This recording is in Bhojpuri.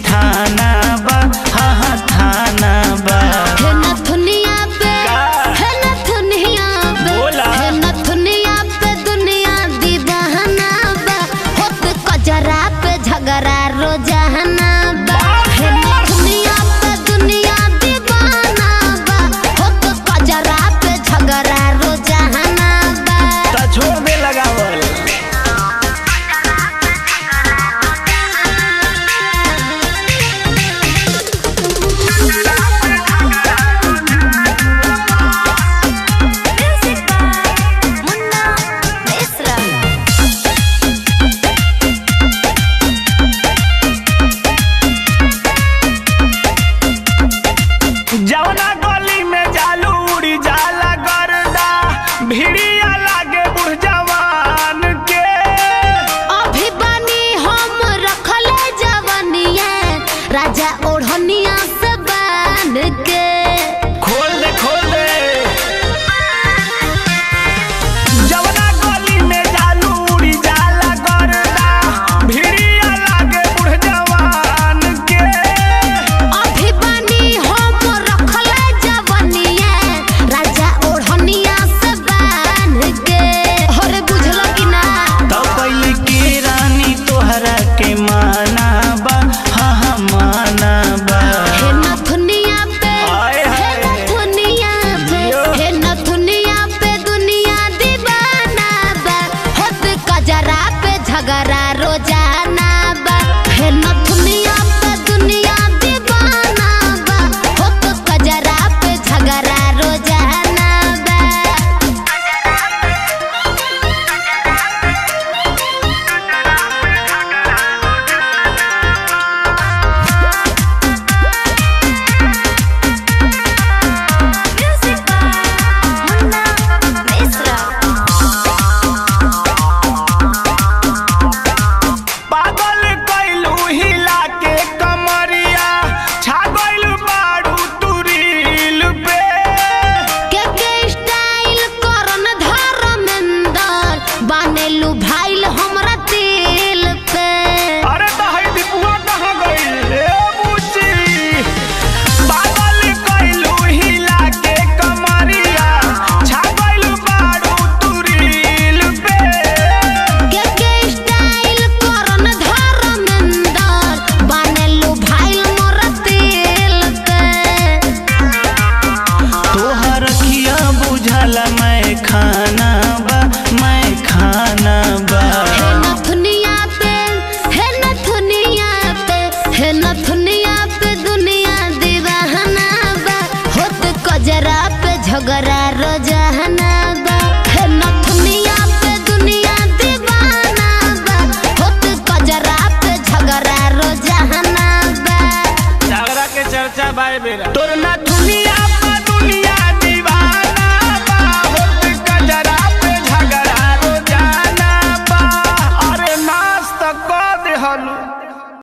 थाना बा, हाँ हाँ थाना बा। हे नथुनिया पे, हे नथुनिया पे, हे नथुनिया पे दुनिया दीवाना बा। होत कजरा पे झगड़ा रोजाना बा। हे नथुनिया पे दुनिया दीवाना बा। होत कजरा पे झगड़ा रोजाना बा। ता छोड़ दे लगावल। जवना गली में जालू उड़ी जाला गर्दा, भिड़िया लागे बुढ़ जवान के। अभी बनी हम रखले जवनिया, राजा ओढ़निया से बांध के। खोल दे खोल दे। जवना गली में जालू उड़ी जाला गर्दा, भिड़िया लागे बुढ़ जवान के। अभी बनी हम रखले जवनिया, राजा ओढ़निया से बांध के। अरे बुझल कि ना? तो पहले की रानी तोहरा के माना बा, हाँ हाँ माना बा। हे नथुनिया पे, आए हे हाय। नथुनिया पे, हे नथुनिया पे दुनिया दीवाना बा। होत कजरा पे झगड़ा रोजाना बा। हे नथुनिया पे दुनिया दीवाना बा। होत कजरा पे झगड़ा रोजाना बा। पागल कइलू हिला के कमरिया, छा गइलू बाड़ू तू रील पे। के स्टाइल करन धर्मेंद्र, बानेलू भाईल हमरा दिल पे। अरे तो है दीपुआ कहाँ गइल रे बुच्ची। पागल कइलू हिला के कमरिया, छा गइलू बाड़ू तू रील पे। के स्टाइल करन धर्मेंद्र, बानेलू भाईल मोरा दिल पे। तोहर खिया बुझला मैं खाना बा, मैं खाना बा। हे नथुनिया पे, हे नथुनिया पे, हे नथुनिया पे दुनिया दीवाना बा। होत कजरा पे झगड़ा रोजाना बा। हे नथुनिया पे दुनिया दीवाना बा। होत कजरा पे झगड़ा रोजाना बा। झगड़ा के चर्चा बाय बेरा तोर नथुनिया